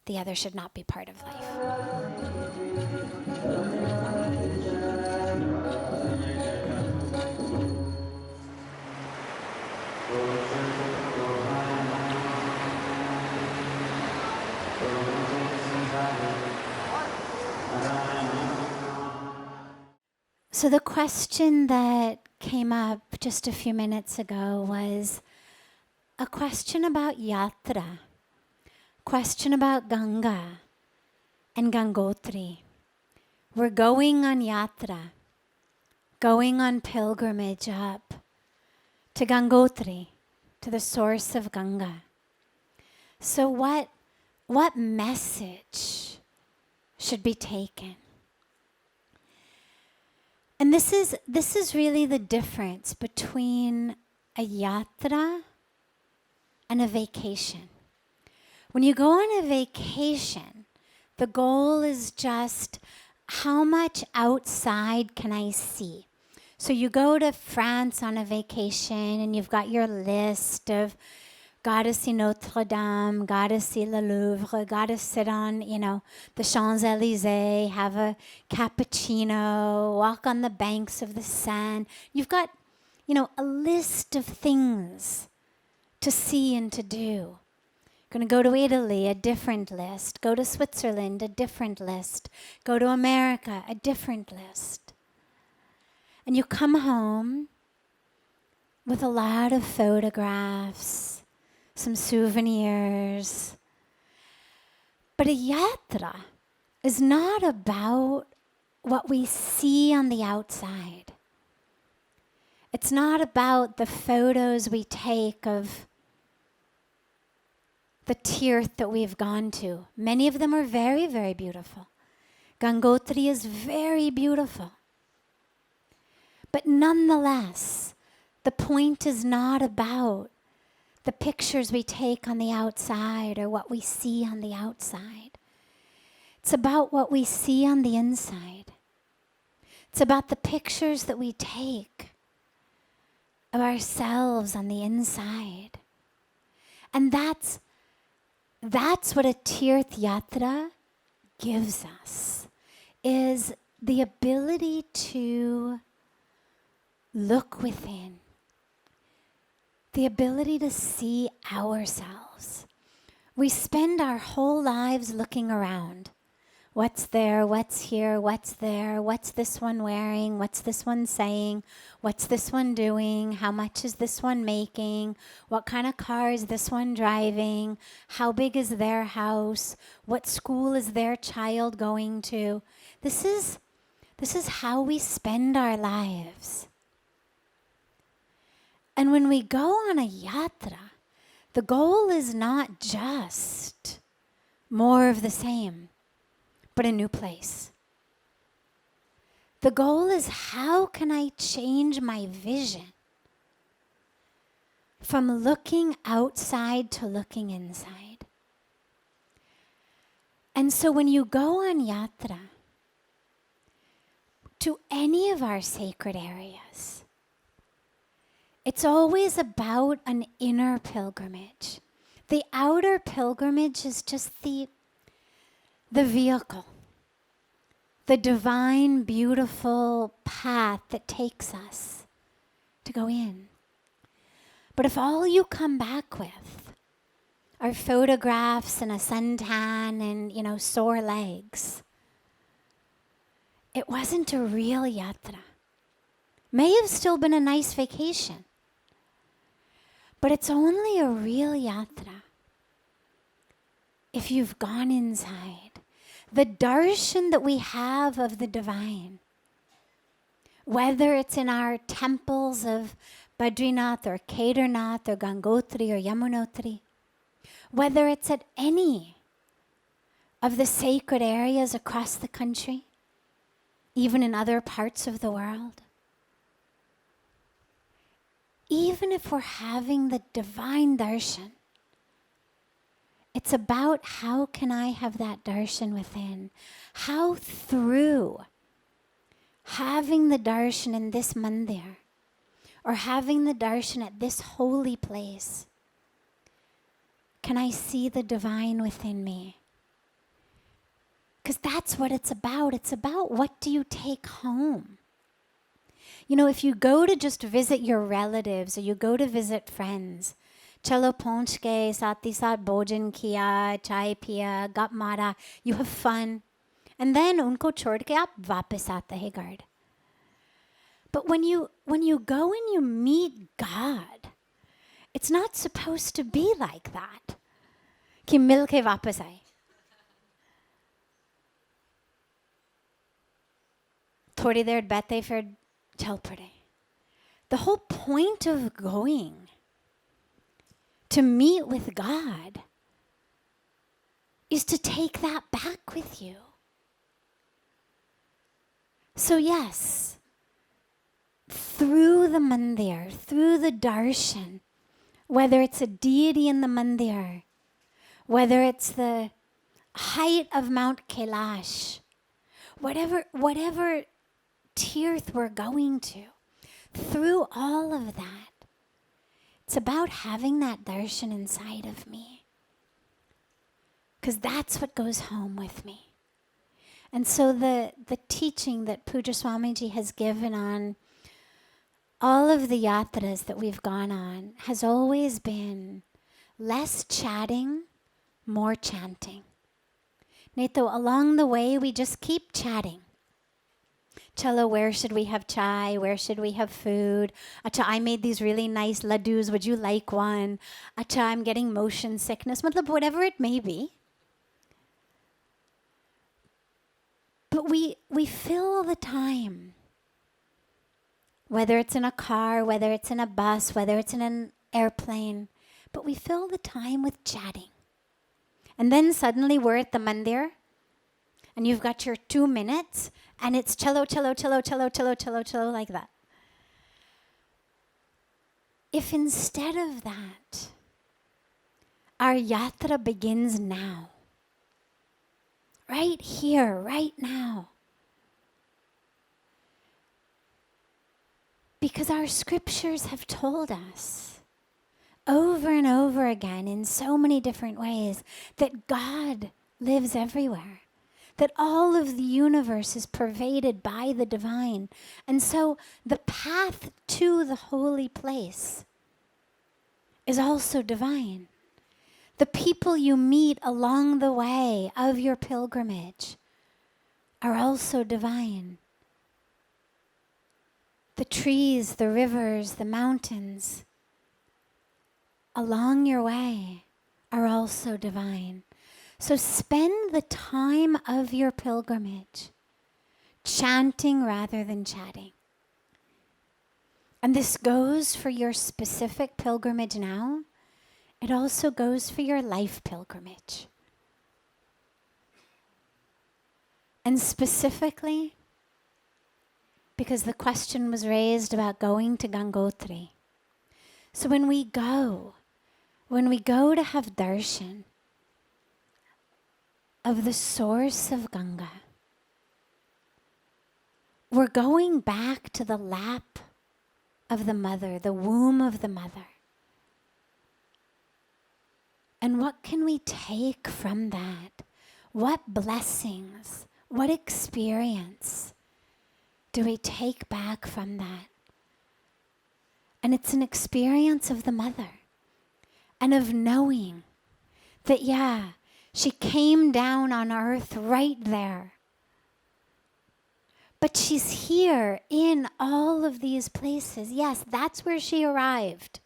the other should not be part of life. So the question that came up just a few minutes ago was a question about yatra, question about Ganga and Gangotri. We're going on yatra, going on pilgrimage up to Gangotri, to the source of Ganga. So what message should be taken? And this is really the difference between a yatra and a vacation. When you go on a vacation, the goal is just how much outside can I see? So you go to France on a vacation and you've got your list of gotta see Notre Dame, gotta see Le Louvre, gotta sit on, the Champs-Élysées, have a cappuccino, walk on the banks of the Seine. You've got, a list of things to see and to do. Going to go to Italy, a different list. Go to Switzerland, a different list. Go to America, a different list. And you come home with a lot of photographs, some souvenirs. But a yatra is not about what we see on the outside. It's not about the photos we take of the tirth that we've gone to. Many of them are very, very beautiful. Gangotri is very beautiful. But nonetheless, the point is not about the pictures we take on the outside or what we see on the outside. It's about what we see on the inside. It's about the pictures that we take of ourselves on the inside. And that's what a Tirth Yatra gives us, is the ability to look within, the ability to see ourselves. We spend our whole lives looking around. What's there? What's here? What's there? What's this one wearing? What's this one saying? What's this one doing? How much is this one making? What kind of car is this one driving? How big is their house? What school is their child going to? This is how we spend our lives. And when we go on a yatra, the goal is not just more of the same, but a new place. The goal is, how can I change my vision from looking outside to looking inside? And so when you go on yatra to any of our sacred areas, it's always about an inner pilgrimage. The outer pilgrimage is just the vehicle, the divine, beautiful path that takes us to go in. But if all you come back with are photographs and a suntan and, sore legs, it wasn't a real yatra. May have still been a nice vacation, but it's only a real yatra if you've gone inside. The darshan that we have of the divine, whether it's in our temples of Badrinath or Kedarnath or Gangotri or Yamunotri, whether it's at any of the sacred areas across the country, even in other parts of the world, even if we're having the divine darshan, it's about how can I have that darshan within? How through having the darshan in this mandir or having the darshan at this holy place can I see the divine within me? Because that's what it's about. It's about what do you take home. You know, if you go to just visit your relatives or you go to visit friends, chalo pਹੁੰਚ ਗਏ ਸਾਥ ਹੀ ਸਾਥ ਭੋਜਨ किया, chai piya, गप मारा, you have fun. And then उनको छोड़ के आप वापस आते हैं घर. But when you go and you meet God, it's not supposed to be like that. कि मिल के वापस आए. थोड़ी देर बैठे फिर चल पड़े. The whole point of going to meet with God is to take that back with you. So yes, through the mandir, through the darshan, whether it's a deity in the mandir, whether it's the height of Mount Kailash, whatever tirth we're going to, through all of that, it's about having that darshan inside of me. Because that's what goes home with me. And so the teaching that Puja Swamiji has given on all of the yatras that we've gone on has always been less chatting, more chanting. Neto, along the way, we just keep chatting. Chalo, where should we have chai? Where should we have food? Acha, I made these really nice laddus. Would you like one? Acha, I'm getting motion sickness. Matlab, whatever it may be. But we fill the time. Whether it's in a car, whether it's in a bus, whether it's in an airplane. But we fill the time with chatting. And then suddenly we're at the mandir. And you've got your 2 minutes. And it's cello, cello, cello, cello, cello, cello, cello, like that. If instead of that, our yatra begins now, right here, right now, because our scriptures have told us over and over again in so many different ways that God lives everywhere. That all of the universe is pervaded by the divine. And so the path to the holy place is also divine. The people you meet along the way of your pilgrimage are also divine. The trees, the rivers, the mountains along your way are also divine. So spend the time of your pilgrimage chanting rather than chatting. And this goes for your specific pilgrimage now. It also goes for your life pilgrimage. And specifically, because the question was raised about going to Gangotri. So when we go to have darshan of the source of Ganga, we're going back to the lap of the mother, the womb of the mother. And what can we take from that? What blessings, what experience do we take back from that? And it's an experience of the mother and of knowing that, yeah, she came down on earth right there. But she's here in all of these places. Yes, that's where she arrived.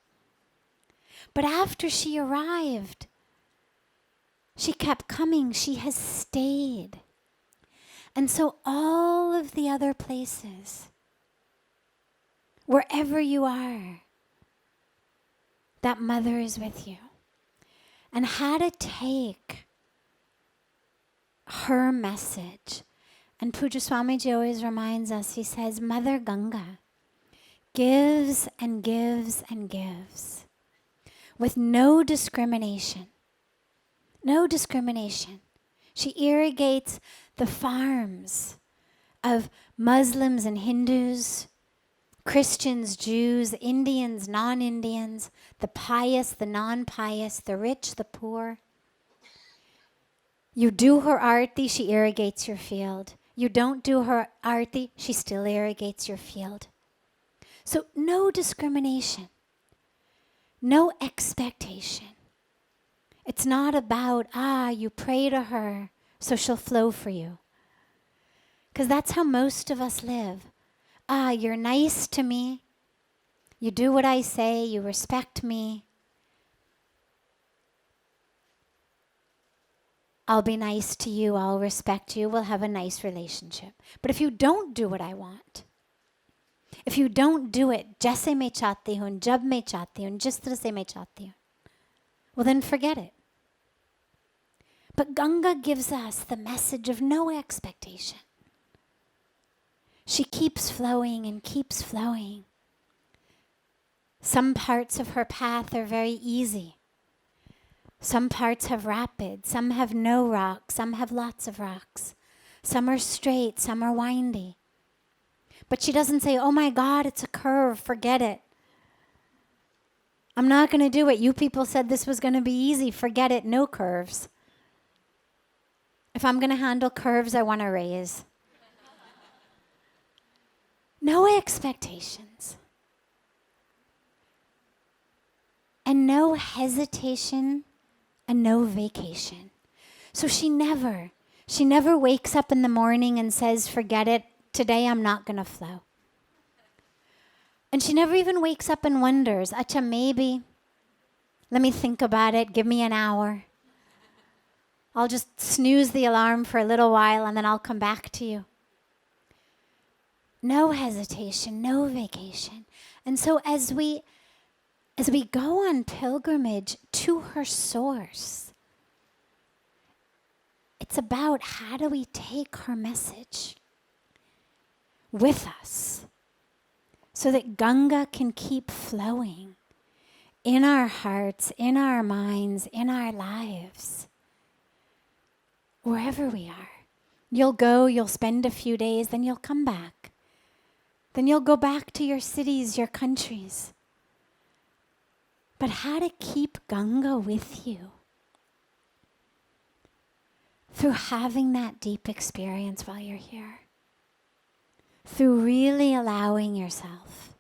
But after she arrived, she kept coming. She has stayed. And so all of the other places, wherever you are, that mother is with you. And how to take her message. And Puja Swamiji always reminds us, he says, Mother Ganga gives and gives and gives with no discrimination. No discrimination. She irrigates the farms of Muslims and Hindus, Christians, Jews, Indians, non-Indians, the pious, the non-pious, the rich, the poor. You do her arti, she irrigates your field. You don't do her arti, she still irrigates your field. So no discrimination, no expectation. It's not about, you pray to her, so she'll flow for you. Because that's how most of us live. You're nice to me. You do what I say, you respect me. I'll be nice to you, I'll respect you, we'll have a nice relationship. But if you don't do what I want, if you don't do it, jaise मैं चाहती हूँ, जब मैं चाहती हूँ, जिस तरह से मैं चाहती हूँ, well then forget it. But Ganga gives us the message of no expectation. She keeps flowing and keeps flowing. Some parts of her path are very easy. Some parts have rapids, some have no rocks, some have lots of rocks. Some are straight, some are windy. But she doesn't say, oh my God, it's a curve, forget it. I'm not going to do it. You people said this was going to be easy, forget it, no curves. If I'm going to handle curves, I want to raise. No expectations. And no hesitation and no vacation. So she never wakes up in the morning and says, forget it, today I'm not going to flow. And she never even wakes up and wonders, acha, maybe, let me think about it, give me an hour. I'll just snooze the alarm for a little while and then I'll come back to you. No hesitation, no vacation. And so as we go on pilgrimage to her source, it's about how do we take her message with us so that Ganga can keep flowing in our hearts, in our minds, in our lives, wherever we are. You'll go, you'll spend a few days, then you'll come back. Then you'll go back to your cities, your countries. But how to keep Ganga with you? Through having that deep experience while you're here. Through really allowing yourself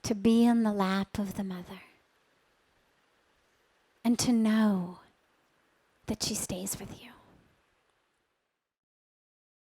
to be in the lap of the mother. And to know that she stays with you.